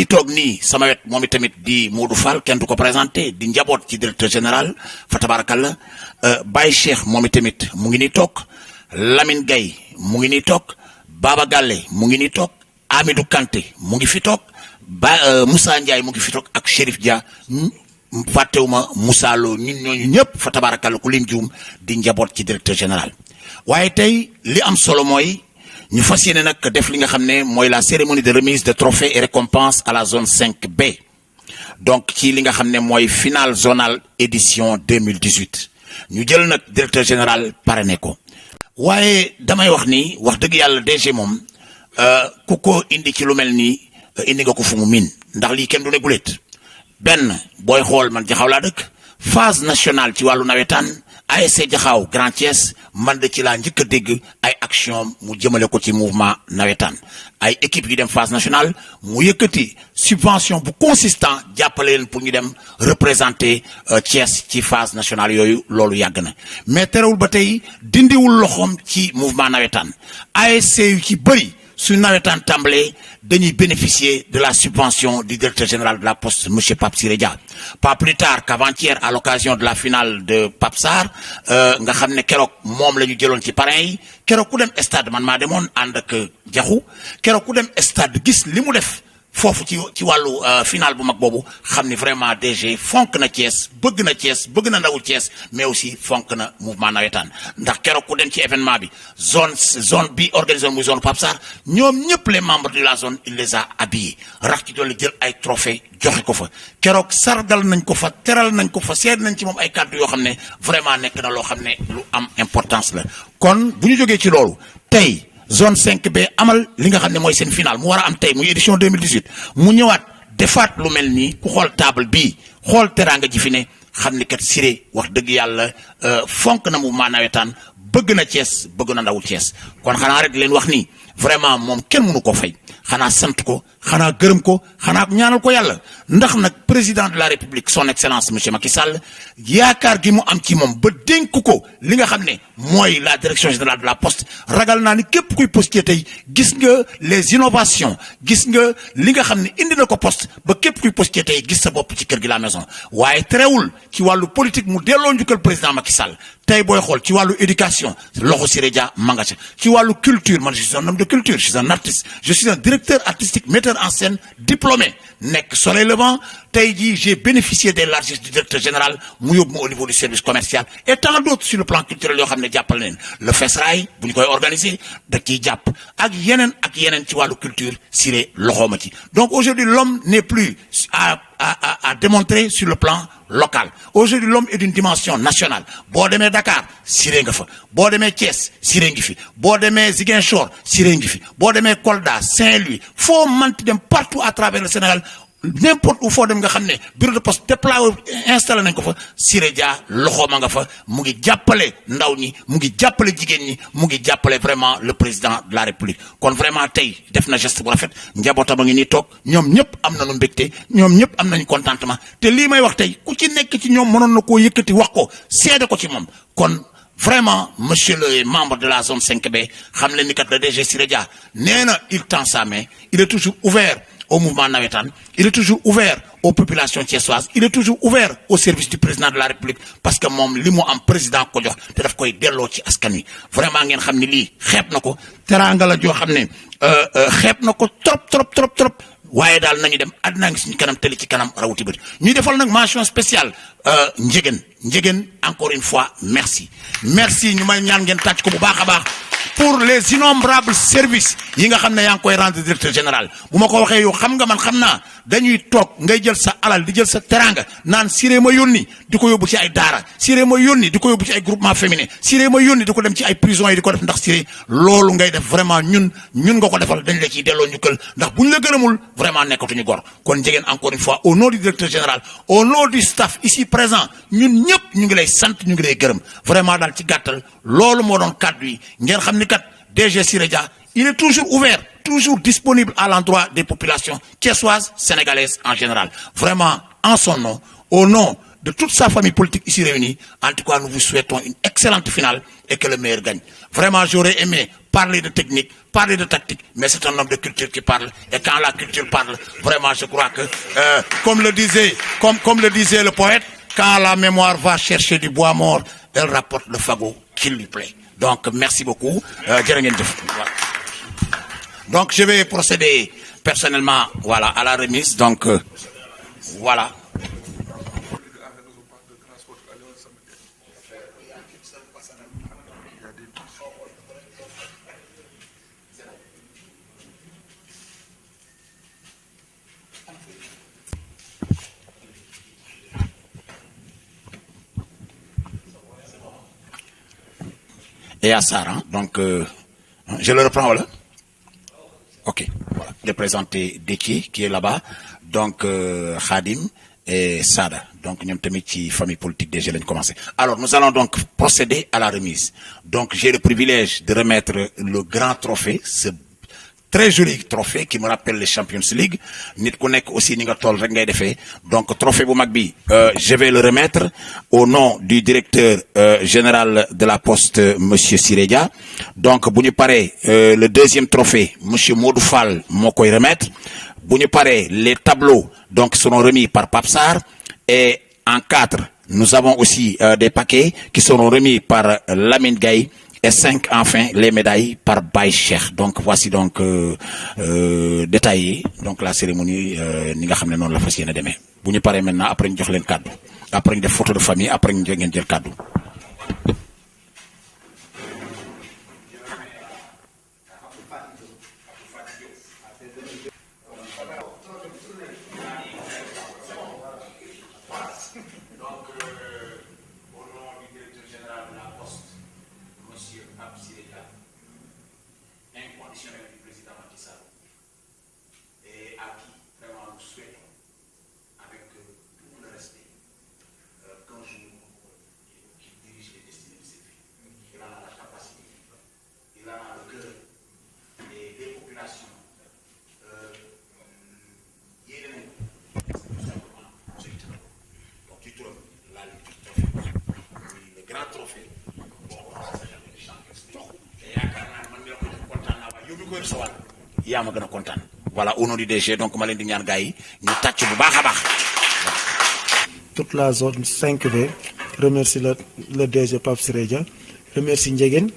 ki toog nii sama wet moom itamit di Modou Fall kenn du ko présenté di njaboot ci directeur général fa tabarakallah Baye Cheikh moom itamit mu ngi nii toog Lamine Gaye mu ngi nii toog Baba Galle mu ngi nii toog Amidou Kanté mu ngi fi toog Moussa Ndiaye mu ngi fi toog ak Chérif Dia fàttewuma Moussa Lo ñun ñooñu ñëpp fa tabarakallah ku lim juum di njaboot ci directeur général waaye tey li am solo mooy ñu fas yéene nag def li nga xam ne mooy la cérémonie de remise de trophées et récompenses à la zone 5B donc ci li nga xam ne mooy finale zonale édition 2018 ñu jël nag directeur général parrainé ko waaye damay wax ni wax dëgg yàlla DG moom ku ko indi ci lu mel nii indi nga ko fu mu miin ndax lii kenn du ne guléet benn booy xool man jaxaw laa dëkk phase nationale ci wàllu nawetaan ASC Jaxaaw Grand Thiès man de ci laa njëkk a dégg ay action mu jëmale ko ci mouvement nawetaan ay équipe yu dem phase nationale mu yëkkati subvention bu consistant jàppale leen pour ñu dem représenter Thiès ci phase nationale yooyu loolu yàgg na mais terewul ba tey dindiwul loxoom ci mouvement nawetaan ASC yu ci bëri su nawetaan tàmbalee dañuy bénéficier de la subvention du directeur général de la Poste monsieur Pape Siré Dia pas plus tard qu'avant-hier à l'occasion de la finale de Pape Sarr nga xam ne keroog moom la ñu jëloon ci parrain yi keroog ku dem stade man maa demoon ànd ak jaxu keroog ku dem stade gis li mu def foofu ci wàllu final bu mag boobu xam ni vraiment DG fonk na Thiès bëgg na ndawu Thiès mais aussi fonk na mouvement nawetaan ndax keroog ku dem ci événement bi zone bi organisé muy zone Pape Sarr ñoom ñëpp les membres de la zone il les a habillés rax ci dolli jël ay trophée joxe ko fa keroog sargal nañ ko fa teral nañ ko fa seet nañ ci moom ay kàddu yoo xam ne vraiment nekk na loo xam ne lu am importance la kon bu ñu jógee ci loolu tey zone 5B amal li nga xam ne mooy seen final mu war a am tey muy édition 2018 mu ñëwaat defaat lu mel nii ku xool table bii xool teraanga ji fi ne xam ni kat Siré wax dëgg yàlla fonk na mouvement nawetaan bëgg na Thiès bëgg na ndawu Thiès kon xanaa rek leen wax ni vraiment moom kenn mënu ko fay xanaa sant ko xanaa gërëm ko xanaa ñaanal ko yàlla ndax nag président de la république son excellence monsieur Macky Sall yaakaar gi mu am ci moom ba dénk ko li nga xam ne mooy la direction générale de la poste ragal naa ni képp kuy postier tey gis nga les innovations gis nga li nga xam ne indi na ko poste ba képp kuy postier tey gis sa bopp ci kër gi la maison waaye terewul ci wàllu politique mu delloo njukkal président Macky Sall tey booy xool ci wàllu éducation loxo Siré Dia manga ca ci wàllu culture man je suis un homme de culture je suis un artiste je suis un directeur artistique metteur en scène diplômé nekk Soleil Levant tey jii j'ai bénéficié des largesses du directeur général mu yóbbu ma au niveau du service commercial et tant d'autres sur le plan culturel yoo xam ne jàppal leen le FESRAI bu ñu koy organiser da ciy jàpp ak yeneen ci wàllu culture Siré loxooma ci donc aujourd'hui l'homme n'est plus à démontrer sur le plan local aujourd'hui l'homme est d'une dimension nationale boo demee Dakar Siré nga fa boo demee Thiès Siré ngi fi boo demee Ziguinchor Siré ngi fi boo demee Kolda Saint-Louis foo manti dem partout à travers le Sénégal n'importe où foo dem nga xam ne bureau de poste déployé installé nañ ko fa Siré Dia loxooma nga fa mu ngi jàppale ndaw ñi mu ngi jàppale jigéen ñi mu ngi jàppale vraiment le président de la République kon vraiment tey def na geste bu rafet njabootam a ngi nii toog ñoom ñëpp am nañu mbégte ñoom ñëpp am nañu contentement te lii may wax tey ku ci nekk ci ñoom mënoon na koo yëkkati wax ko seede ko ci moom kon vraiment monsieur le membre de la zone 5B xam leen ni kat le DG Siré Dia nee na il tend sa main il est toujours ouvert au mouvement nawetaan il est toujours ouvert aux populations thiessoises il est toujours ouvert au service du président de la République parce que moom li mu am président ko jox te daf koy delloo ci askan wi vraiment ngeen xam ne lii xeeb na ko teraanga la joo xam ne xeeb na ko trop waaye daal nañu dem àddina ngi suñu kanam tëli ci kanam rawuti bëri ñuy defal nag mention spéciale njegéen encore une fois merci ñu may ñaan ngeen tàcc ko bu baax a baax pour les innombrables services yi nga xam ne yaa ngi koy rendre directeur général bu ma ko waxee yow xam nga man xam naa dañuy toog ngay jël sa alal di jël sa teranga naan Siré ma yónni di ko yóbbu ci ay daara Siré ma yónni di ko yóbbu ci ay groupement féminin Siré ma yónni di ko dem ci ay prison yi di ko def ndax Siré loolu ngay def vraiment ñun nga ko defal dañ la ciy delloo njukkal ndax bu ñu la gërëmul vraiment nekkatuñu gor kon njegeen encore une fois au nom du directeur général au nom du staff ici présent ñun ñëpp ñu ngi lay sant ñu ngi lay gërëm vraiment daal ci gàttal loolu moo doon kàddu yi ngeen xam ni kat DG Siré Dia il est toujours ouvert toujours disponible à l'endroit des populations thiessoises sénégalaises en général vraiment en son nom au nom de toute sa famille politique ici réunie en tout cas nous vous souhaitons une excellente finale et que le meilleur gagne vraiment j'aurais aimé parler de technique, parler de tactique, mais c'est un homme de culture qui parle. Et quand la culture parle, vraiment, je crois que, comme le disait le poète, quand la mémoire va chercher du bois mort, elle rapporte le fagot qu'il lui plaît. Donc, merci beaucoup. Donc, je vais procéder personnellement, voilà, à la remise. Donc, voilà. Et à Sarah, donc, je le reprends, voilà. Ok, voilà. Je vais présenter Deki qui est là-bas, donc Khadim et Sada. Donc, nous sommes une famille politique déjà commencé. Alors, nous allons donc procéder à la remise. Donc, j'ai le privilège de remettre le grand trophée, ce très joli trophée qui me rappelle les Champions League. Nit ku nek aussi ni nga toll rek ngay défé. Donc trophée bu mag bi je vais le remettre au nom du directeur général de la Poste monsieur Sirédia. Donc buñu paré le deuxième trophée monsieur Modou Fall moo koy remettre. Buñu paré les tableaux donc seront remis par Pape Sarr et en 4 nous avons aussi des paquets qui seront remis par Lamine Gaye. Et 5 enfin les médailles par Baye Cheikh. Donc voici donc détaillé donc la cérémonie ni nga xamné non la fas yéene demee. Bu ñu paré maintenant après ñu jox leen cadeau. Après ñu def photo de famille après ñu ngeen jël cadeau. yaa ma gën a kontaan voilà au nom du DG donc ma leen di ñaan gars yi ñu tàcc bu baax a baax. Toute la zone 5B remercie le DG Pape Sirédia, remercie Ndiéguène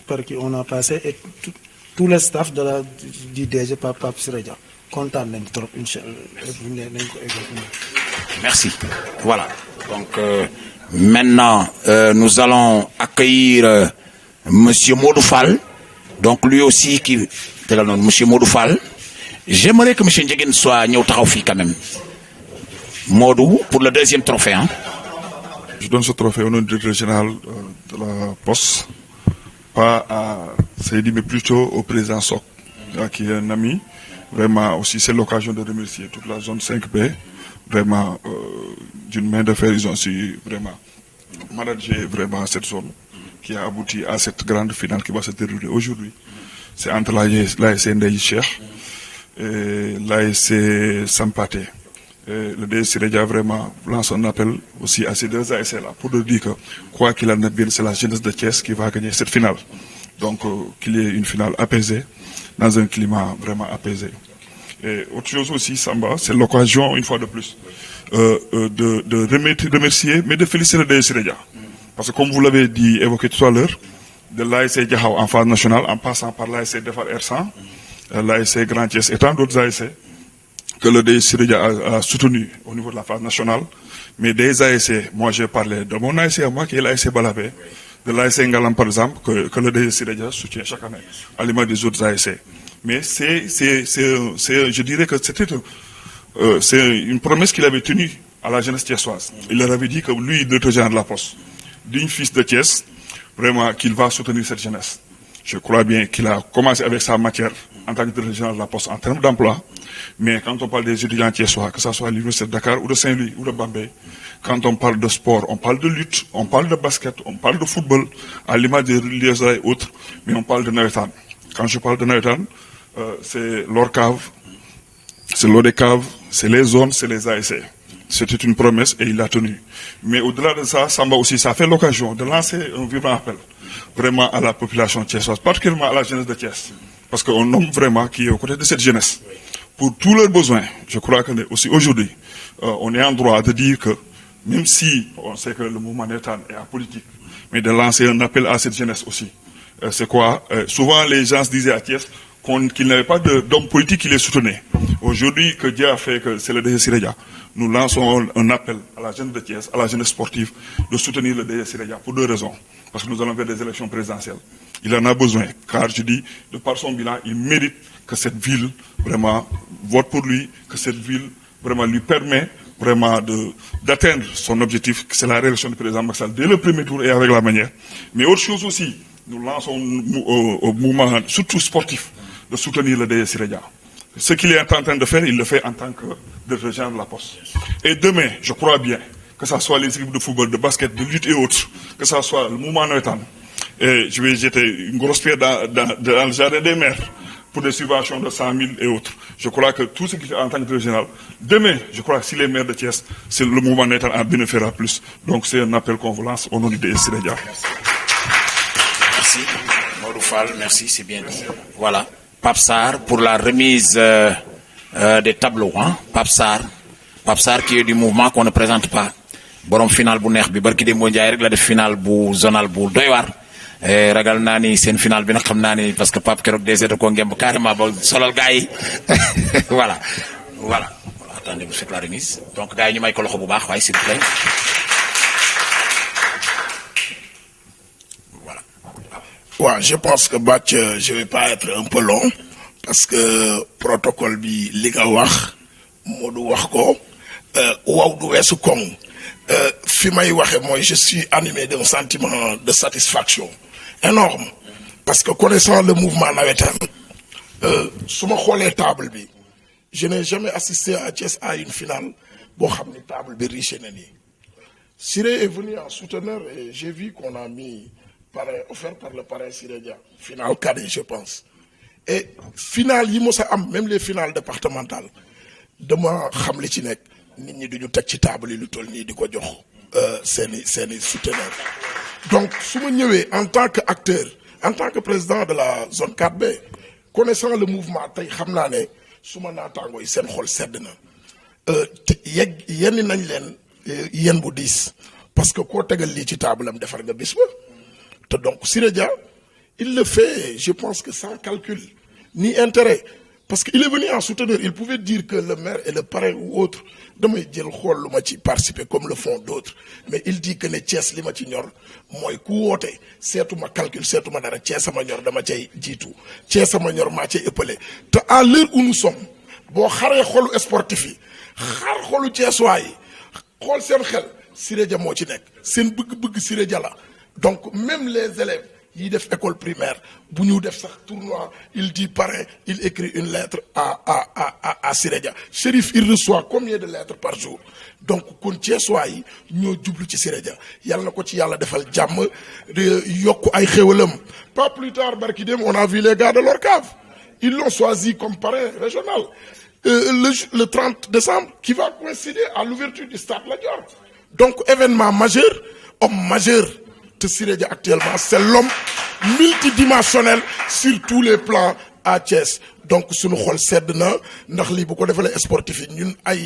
par qui on a passé et tout le staff du DG Pape Sirédia. Kontaan nañ trop inchallah. Merci. Voilà. Donc maintenant nous allons accueillir monsieur Modou Fall. Donc lui aussi qui monsieur Modou Fall. J'aimerais que monsieur Ndiéguène soit ñëw taxaw fii quand même. Modou pour le deuxième trophée. Hein. Je donne ce trophée au nom du directeur général de la Poste, pas à Seydi mais plutôt au président Sok, qui est un ami. Vraiment aussi c'est l'occasion de remercier toute la zone 5B. Vraiment d'une main de fer ils ont su vraiment manager vraiment cette zone qui a abouti à cette grande finale qui va se dérouler aujourd'hui. C'est entre l'ASC Ndeye Cheikh et l'ASC Sampaté. Le DG Sirédia vraiment lance un appel aussi à ces deux ASC là pour leur dire que quoi qu'il en advienne, c'est la jeunesse de Thiès qui va gagner cette finale. Donc qu'il y ait une finale apaisée, dans un climat vraiment apaisé. Et autre chose aussi, Samba, c'est l'occasion, une fois de plus, de remercier, mais de féliciter le DG Sirédia. Parce que comme vous l'avez dit, évoqué tout à l'heure, de l'ASC Diakhao en phase nationale, en passant par l'ASC Defar R100, l'ASC Grand Thiès et tant d'autres ASC, que le DG Sirédia a soutenu au niveau de la phase nationale. Mais des ASC, moi j'ai parlé de mon ASC à moi, qui est l'ASC Balabé, de l'ASC Ngalam par exemple, que le DG Sirédia soutient chaque année, à l'image des autres ASC. Mais je dirais que c'est une promesse qu'il avait tenue à la jeunesse thiessoise. Il leur avait dit que lui, directeur général de la Poste, digne fils de Thiès, vraiment qu'il va soutenir cette jeunesse. Je crois bien qu'il a commencé avec sa matière en tant que directeur général de la Poste en termes d'emploi. Mais quand on parle des étudiants thiessois, que ce soit à l'Université de Dakar ou de Saint-Louis ou de Bambey, quand on parle de sport, on parle de lutte, on parle de basket, on parle de football, à l'image des Liège et autres, mais on parle de Nawetan. Quand je parle de Nawetan, c'est l'ORCAV, c'est l'ODECAV, c'est les zones, c'est les ASC. C'était une promesse et il l'a tenue. Mais au-delà de ça, Samba aussi, ça fait l'occasion de lancer un vibrant appel vraiment à la population thiessoise, particulièrement à la jeunesse de Thiès. Parce qu'on nomme vraiment qui est aux côtés de cette jeunesse. Pour tous leurs besoins, je crois que aussi aujourd'hui, on est en droit de dire que, même si on sait que le mouvement Netan est apolitique, mais de lancer un appel à cette jeunesse aussi. C'est quoi souvent les gens se disaient à Thiès qu'il n'y avait pas d'hommes politiques qui les soutenaient. Aujourd'hui, que Dieu a fait que c'est le DG Sireja, nous lançons un appel à la jeunesse de Thiès, à la jeunesse sportive, de soutenir le DG Sireja pour deux raisons. Parce que nous allons vers des élections présidentielles. Il en a besoin, car je dis, de par son bilan, il mérite que cette ville vraiment vote pour lui, que cette ville vraiment lui permet vraiment d'atteindre son objectif, c'est la réélection du président Macky Sall dès le premier tour et avec la manière. Mais autre chose aussi, nous lançons au mouvement, surtout sportif, de soutenir le DG Sireja. Ce qu'il est en train de faire, il le fait en tant que dirigeant de la Poste. Et demain, je crois bien, que ce soit les équipes de football, de basket, de lutte et autres, que ce soit le mouvement Noëtan, et je vais jeter une grosse pierre dans le jardin des maires pour des subventions de 100 000 et autres. Je crois que tout ce qu'il fait en tant que général, demain, je crois que si les maires de Thiès, c'est le mouvement Noëtan en bénéficiera plus. Donc c'est un appel qu'on vous lance au nom du DG Sireja. Merci. Maodo Fall, merci, c'est bien dit. Voilà. Pape Sarr pour la remise des tableaux. Hein? Pape Sarr qui est du mouvement qu'on ne présente pas. Borom final bu neex bi barki dem Ndiaye rek la def final bu zonal bu doy war. Ragal naa ni seen final bi nag xam naa ni parce que Pape keroog DG da koo ngemb carrément ba solal gars yi voilà. Attendez, vous faites la remise. Donc gars yi ñu may ko loxo bu baax waaye s'il vous plaît. Ouais, je pense que je vais pas être un peu long parce que protocole bi li nga wax Modou wax ko waaw du weesu koŋ fi may waxe mooy je suis animé d'un sentiment de satisfaction énorme parce que connaissant le mouvement navétane su ma xoolee table bi je n'ai jamais assisté à Thiès à une finale boo xam ni table bi riche na nii. Siré est venu en souteneur et j'ai vu qu'on a mis offert par le parrain Sireja, finale cadet, je pense. Et finale, même les finales départementales, demain, xam li ci nek nit ñi duñu tek ci table yi lu toll ni diko jox seeni souteneur. Donc suma ñëwé en tant qu'acteur, en tant que président de la zone 4B, connaissant le mouvement tay xamna né suma natango yi seen xol sedd na. Yenn nañ leen yeen bu 10 parce que ko tégal li ci table am défar nga bis ba. Donc, Sireja, il le fait, je pense que sans calcul, ni intérêt. Parce qu'il est venu en souteneur. Il pouvait dire que le maire et le parrain ou autre, participer comme le font d'autres. Mais il dit que les Thiès, les matignors, moi, couote, c'est tout ma calcul, c'est tout ma dara, Thiès, ma nyor, dama tchai, jitu. Thiès, ma nyor, ma tchai, épelé. À l'heure où nous sommes, bon, xaré xolu sportif yi, xar xolu Thiès waay, xol sen xel, Sireja mo ci nek. Sen bëgg Sireja la. Donc, même les élèves, ils font école primaire, pour nous faire tournoi, il dit pareil, il écrit une lettre à Sireja. Chérif, il reçoit combien de lettres par jour? Donc, quand tu es soigné, nous doublons ci Sireja. Yalla ko ci yalla defal jamm, yokku ay xéwalam. Pas plus tard, Barkidem, on a vu les gars de l'Orcave. Ils l'ont choisi comme parrain régional. Le 30 décembre, qui va coïncider à l'ouverture du stade La Dior. Donc, événement majeur, homme majeur. Sireja actuellement, c'est l'homme multidimensionnel sur tous les plans à Thiès. Donc, suñu xol sedd na ndax li bu ko defale sportif yi ñun ay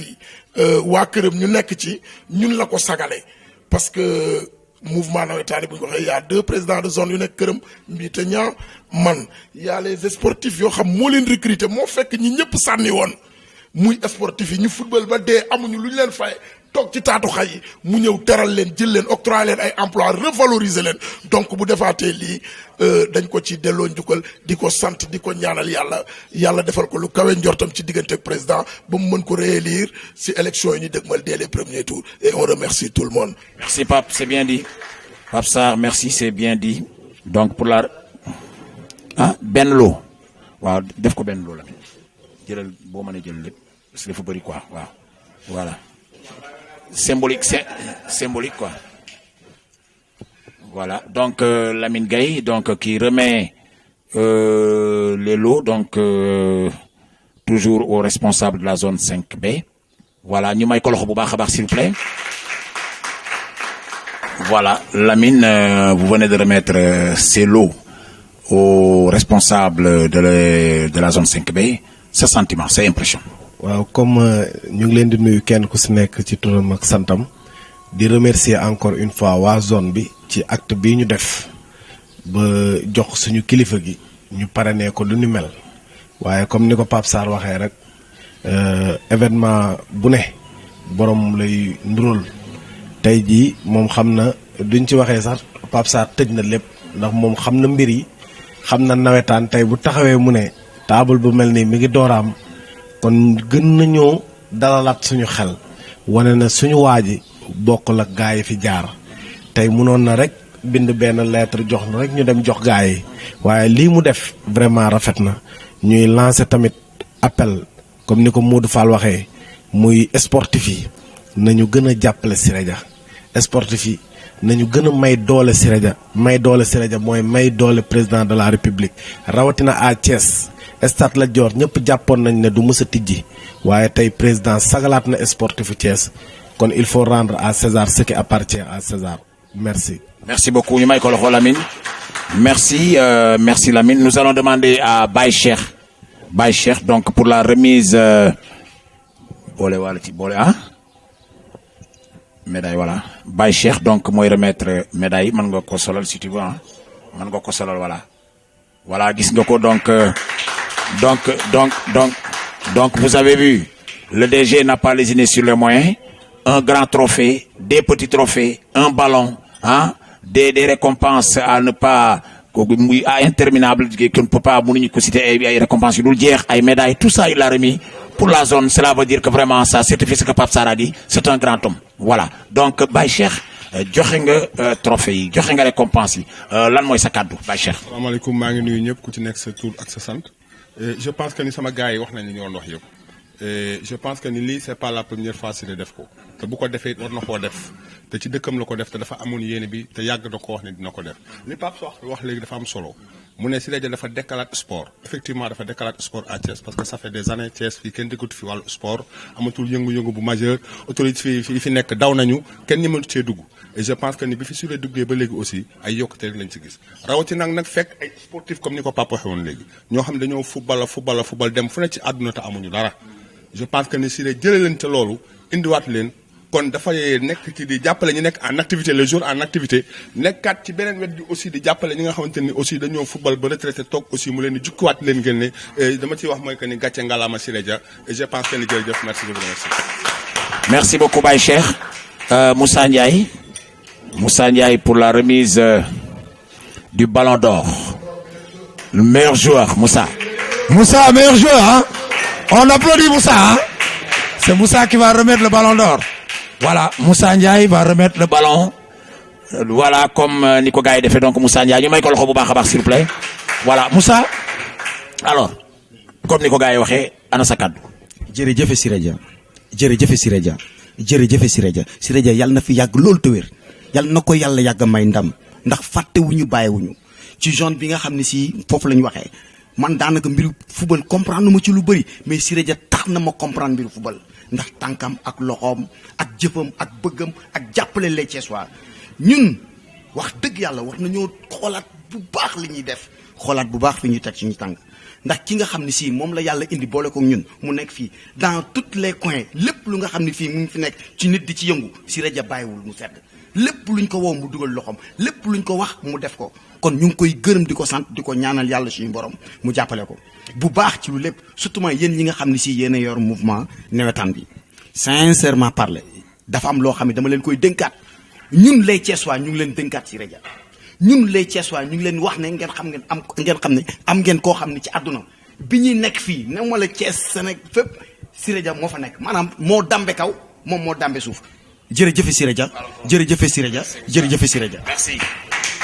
waa këram ñu nekk ci ñun la ko sagale parce que mouvement navétane bu ñu ko waxee y a 2 présidents de zone yu nekk këram Mbite Ñaa man y a les sportifs yoo xam moo leen recruter moo fekk ñi ñëpp sànni woon muy sportif yi ñu football ba dee amuñu lu ñu leen fay toog ci taatu xay mu ñëw teral leen jël leen octroyer leen ay emploi revaloriser leen donc bu defaatee lii dañ ko ci delloo njukkal di ko sant di ko ñaanal yàlla defal ko lu kawe njortam ci diggante ak président ba mu mën ko réélire si élection yi ñu dëgmal dès les premiers tours et on remercie tout le monde. Merci Pape, c'est bien dit. Pape Sarr, merci, c'est bien dit. Donc pour la benn loo waaw def ko benn loo la jëlal boo mënee jël lépp parce que dafa bëri quoi waaw voilà. Symbolique quoi. Voilà, donc Lamine Gaye donc qui remet les lots donc toujours aux responsables de la zone 5B. voilà ñu may ko loxo bu baax a baax s'il vous plaît. Voilà, Lamine, vous venez de remettre ces lots aux responsables de la zone 5B. Ce sentiment, c'est impression. waaw comme ñu ngi leen di nuyu kenn ku si nekk ci turam ak santam di remercier encore une fois waa zone bi ci acte bii ñu def ba jox suñu kilifa gi ñu parrainé ko lu ni mel waaye comme ni ko Pape Sarr waxee rek événement bu ne borom lay ndural tey jii moom xam na duñ ci waxee sax Pape Sarr tëj na lépp ndax moom xam na mbir yi xam na nawetaan tey bu taxawee mu ne table bu mel nii mi ngi dooraam kon gën nañoo dalalaat suñu xel wane na suñu waa ji bokkul ak gaa yi fi jaar tey mënoon na rek bind benn lettre jox na rek ñu dem jox gaa yi waaye lii mu def vraiment rafet na ñuy lancer tamit appel comme ni ko Modou Fall waxee muy sportif yi nañu gën a jàppale Siré Dia sportif yi nañu gën a may doole Siré Dia may doole Siré Dia mooy may doole président de la république rawatina à Thiès stade Lat Dior ñëpp jàppoon nañ ne du mës a tijji waaye tey président sagalaat na sportifu Thiès kon il faut rendre à César ce qui appartient à César merci. Merci beaucoup ñu may ko loxo Lamine. Merci merci Lamine. Nous allons demander à Baye Cheikh donc pour la remise boole wala ci boole médaille voilà Baye Cheikh donc mooy remettre médaille mën nga ko solal si tu veux mën nga ko solal voilà gis nga ko donc vous avez vu le DG n'a pas lésiné sur les moyens, un grand trophée, des petits trophées, un ballon, des récompenses à ne pas à interminable qu'on ne peut pas citer ay récompenses yu dul jeex ay médailles, tout ça il l'a remis pour la zone. Cela veut dire que vraiment ça certifie ce que Pape Sarr a dit, c'est un grand homme. Voilà. Donc Baye Cheikh joxe nga trophée yi joxe nga récompense yi lan mooy sa kàddu Baye Cheikh. Asalaamaaleykum maa ngi nuyu ñëpp ku ci nekk sa tur ak sa sant. Je pense que ni sama gars yi wax nañ li ñu doon wax yëpp je pense que ni lii c'est pas la première fois Siré def ko te bu ko defee war na koo def te ci dëkkam la ko def te dafa amoon yéene bi te yàgg da ko wax ne dina ko def li Pape wax léegi dafa am solo mu ne Siré Dia dafa dekkalaat sport effectivement dafa dekkalaat sport à Thiès parce que ça fait des années Thiès fii kenn dëkkatu fi wàllu sport amatul yëngu-yëngu bu majeur autorité fi nekk daw nañu kenn ñi mënut cee dugg et je pense que ni bi fi Siré duggee ba léegi aussi ay yokkute rek lañ ci gis rawatina nag fekk ay sportif comme ni ko Pape waxee woon léegi ñoo xam ne dañoo football dem fu ne ci àdduna te amuñu dara je pense que ni Siré jëlee leen te loolu indiwaat leen kon dafay nekk ci di jàppale ñu nekk en activité les jours en activité nekkaat ci beneen wet bi aussi di jàppale ñi nga xamante ni aussi dañoo football ba retraité toog aussi mu leen di jukkiwaat leen ngeen ne dama ciy wax mooy que ni gàcce ngalaama Siré Dia et je pense que ni jërëjëf merci beaucoup merci beaucoup Baye Cheikh Moussa Ndiaye pour la remise du ballon d'or le meilleur joueur Moussa meilleur joueur hein. On applaudit Moussa hein. C'est Moussa qui va remettre le ballon d'or. Voilà, Moussa Ndiaye va remettre le ballon. Voilà, comme ni ko gars yi defee donc Moussa Ndiaye ñu may ko loxo bu baax a baax s'il vous plaît. Voilà, Moussa. Alors, comme ni ko gars yi waxee ana sa kaddu. jërëjëf Siré Dia jërëjëf Siré Dia jërëjëf Siré Dia Siré Dia yàlla na fi yàgg loolu te wér yàlla na ko yàlla yàgg may ndam ndax fàttewuñu bàyyiwuñu ci zone bi nga xam ne si foofu la ñu waxee man daanaka mbiru football comprendre ma ci lu bëri mais Siré Dia tax na ma comprendre mbiru football ndax tànkam ak loxoom ak jëfam ak bëggam ak jàppale les Thiessois ñun wax dëgg yàlla war nañoo xoolaat bu baax li ñuy def xoolaat bu baax fi ñuy teg suñu tànk ndax ki nga xam ne si moom la yàlla indi boole ko ñun mu nekk fii dans tous les coins lépp lu nga xam ne fii mu ngi fi nekk ci nit di ci yëngu Siré Dia bàyyiwul mu sedd lépp luñ ko woo mu dugal loxoom lépp luñ ko wax mu def ko kon ñu ngi koy gërëm di ko sant di ko ñaanal yàlla suñu borom mu jàppale ko bu baax ci lu lépp surtout yéen ñi nga xam ne si yéen a yor mouvement nawetaan bi sincèrement parler dafa am loo xam ne dama leen koy dénkaat ñun les Thiessois ñu ngi leen dénkaat Siré Dia ñun les Thiessois ñu ngi leen wax ne ngeen xam ne am ngeen koo xam ne ci àdduna bi ñuy nekk fii ne ma la Thiès Sénégal fépp Siré Dia moo fa nekk maanaam moo dambe kaw moom moo dambe suuf jërëjëf Siré Dia jërëjëf Siré Dia jërëjëf Siré Dia.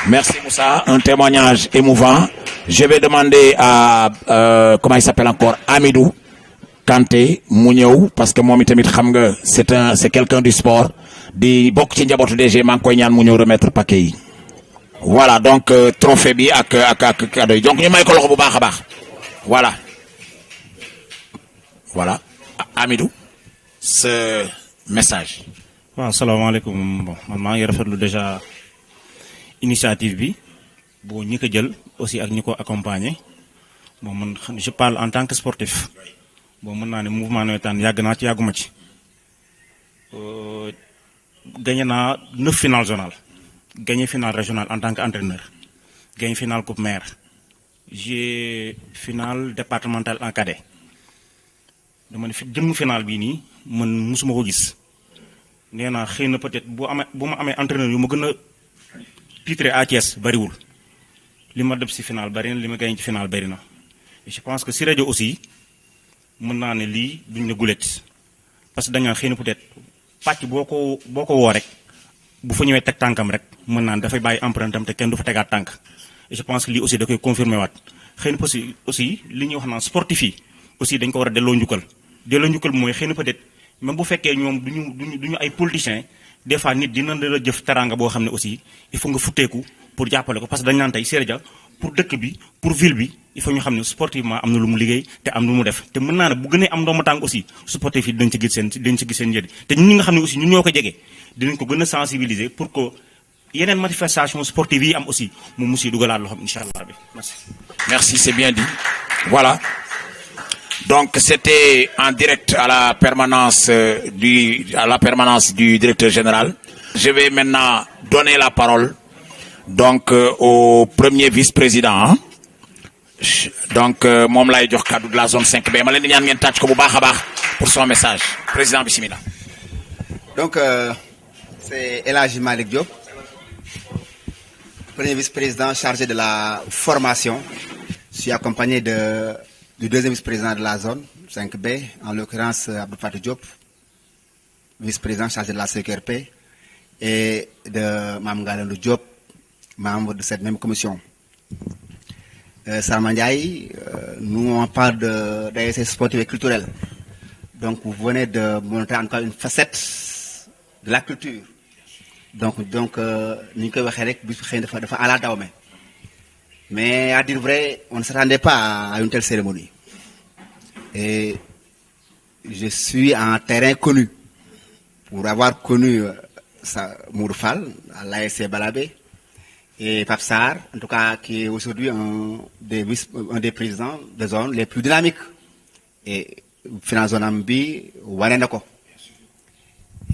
Merci Moussa, un témoignage émouvant. Je vais demander à comment il s'appelle encore Amidou Kanté mu ñëw parce que moom itamit xam nga c'est quelqu'un du sport di bokk ci njabootu DG maa ngi koy ñaan mu ñëw remettre paquet yi. Voilà donc trophée bi ak cadeau yi donc ñu may ko loxo bu baax a baax voilà Amidou. ce message. waaw salaamaaleykum bon man maa ngi rafetlu déjà initiative bi boo ñi ko jël aussi ak ñi ko accompagner bon man je parle en tant que sportif bon mën naa ne mouvement nawetaan yàgg naa ci yàgguma ci gagné naa 9 finales zonales gagné finale régionale en tant qu'entraîneur gagné finale coupe maire j'ai finale départementale en cadet dama ne fi jëmm finale bii nii man musuma ko gis nee naa xëy na peut-être bu ma amee entraîneur yu ma gën a titré à Thiès bariwul li ma def si finale bari na li ma gagné ci finale bari na et je pense que si rajo aussi mën naa ne lii duñ ne gulet parce que dañaa xëy na peut-être pàcc boo ko woo rek bu fa ñëwee teg tànkam rek mën naa ne dafay bàyyi empreinte am te kenn du fa tegaat tànk et je pense que lii aussi da koy confirmer waat xëy na aussi li ñuy wax naan sportif yi aussi dañ ko war a delloo njukkal bi mooy xëy na peut-être même bu fekkee ñoom duñu ay politiciens des fois nit dina la jëf teranga boo xam ne aussi il faut nga futteeku pour jàppale ko parce que dañ naan tey Siré Dia pour dëkk bi pour ville bi il faut ñu xam ne sportivement am na lu mu liggéey te am lu mu def te mën naa ne bu gënee am ndooma tànk aussi sportif yi dañ ci gis seen njëriñ te ñun ñi nga xam ne aussi ñun ñoo ko jege dinañ ko gën a sensibiliser pour que yeneen manifestation sportive yi am aussi mu musi dugalaat loxoom incha allah rabbi merci. Merci, c'est bien dit. Voilà. Donc c'était en direct à la permanence du directeur général. Je vais maintenant donner la parole donc au premier vice-président. Hein? Donc moom lay jox kaddu de la zone 5B ma leen di ñaan ngeen tàcc ko bu baax a baax pour son message. Président bismillah. Donc c'est El Hadji Malick Diop, premier vice-président chargé de la formation. Je suis accompagné du deuxième vice-président de la zone 5B, en l'occurrence Abdou Fatou Diop, vice-président chargé de la CQRP, et de Mme Galandou Diop, membre de cette même commission. Salman Ndiaye, nous on parle d'ASC sportif et culturel. Donc vous venez de montrer encore une facette de la culture. Donc ni ñu koy waxee rek bis xëy na dafa ala dawme. Mais à dire vrai, on ne s'attendait pas à une telle cérémonie. Et je suis en terrain connu pour avoir connu Mourou Fall à l'ASC Balabé et Pape Sarr, en tout cas qui est aujourd'hui un des présidents de zone les plus dynamiques. Et finance zone Ambi, Wanenako.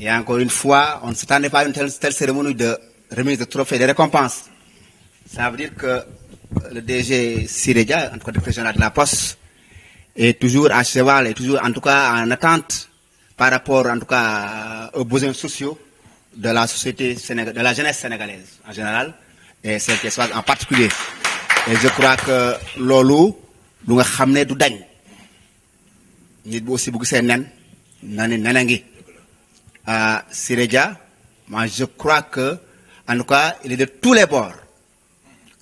Et encore une fois, on ne s'attendait pas à une telle cérémonie de remise de trophées et de récompenses. Ça veut dire que le DG Siré Dia, en tout cas directeur général de la Poste, est toujours à cheval, est toujours en tout cas en attente par rapport en tout cas aux besoins sociaux de la société sénégalaise, de la jeunesse sénégalaise en général et celle qui soit en particulier. Et je crois que loolu lu nga xam ne du dañ nit bu aussi bu gisee nen na ne nena ngi Siré Dia, moi je crois que en tout cas il est de tous les bords.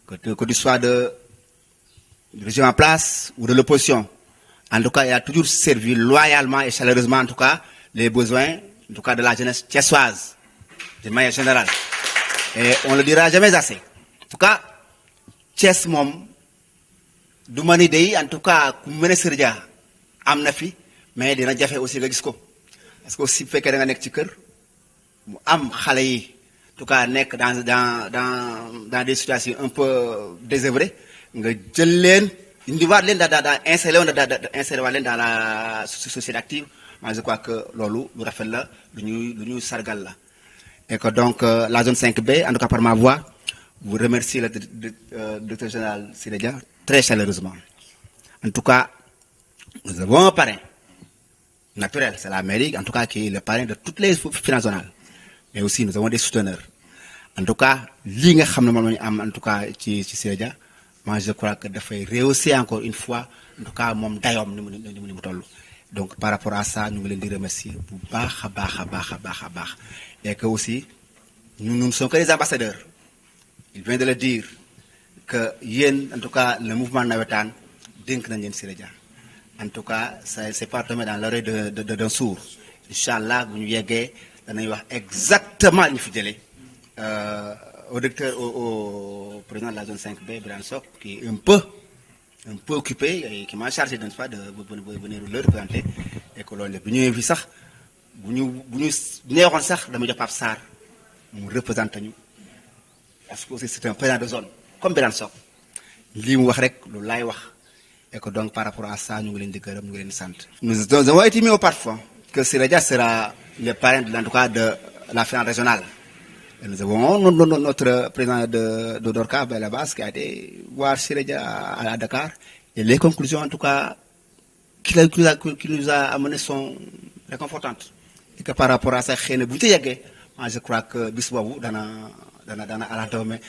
Que tu sois du régime en place ou de l'opposition. En tout cas, il a toujours servi loyalement et chaleureusement, en tout cas, les besoins, en tout cas, de la jeunesse thiessoise, de manière générale. Et on ne le dira jamais assez. En tout cas, Thiès mom, du mani day, en tout cas, ku mene Siré Dia am na fi, mais dina jafe aussi nga gis ko. Parce que aussi fekkee da nga nekk ci kër, mu am xale yi. En tout cas, nekk dans des situations un peu désœuvrées, nga jël leen indiwaat leen insérer leen dans la société active. Moi, je crois que loolu lu rafet la lu ñuy sargal la. Et que donc la zone 5B, en tout cas par ma voix, vous remercie le directeur général Siré Dia très chaleureusement. En tout cas, nous avons un parrain naturel, c'est la mairie, en tout cas qui est le parrain de toutes les finances zonales. Mais aussi nous avons des souteneurs. En tout cas, li nga xam ne moom la ñu am en tout cas ci Siré Dia, moi je crois que dafay rehausser encore une fois en tout cas moom dayoom ni mu toll. Donc par rapport à ça ñu ngi leen di remercier bu baax a baax. Et que aussi nous ne sommes que des ambassadeurs. Il vient de le dire que yéen en tout cas le mouvement nawetaan dénk nañ leen Siré Dia. En tout cas ça c'est pas tombé dans l'oreille d'un sourd. Inch'Allah bu ñu yeggee danañ wax exactement ñu fi jëlee au président de la zone 5B, Brian Sok, qui est un peu occupé et qui m'a chargé d'une fois de venir le représenter et que l'on est venu sax bu ñu neexoon sax dama jox Pape Sarr mu représenté ñu parce que aussi c'est un président de zone comme Birane Sock lii mu wax rek lu laay wax et que donc par rapport à ça ñu ngi leen di gërëm ñu ngi leen di sant. Nous avons été mis au parfum que Siré Dia sera le parrain en tout cas de la finale régionale. Et nous avons notre président de Dorka Belabas qui a été voir Siré Dia à Dakar et les conclusions en tout cas qui nous a amené sont réconfortantes. Et que par rapport à ça, moi je crois que bis boobu dana ala doome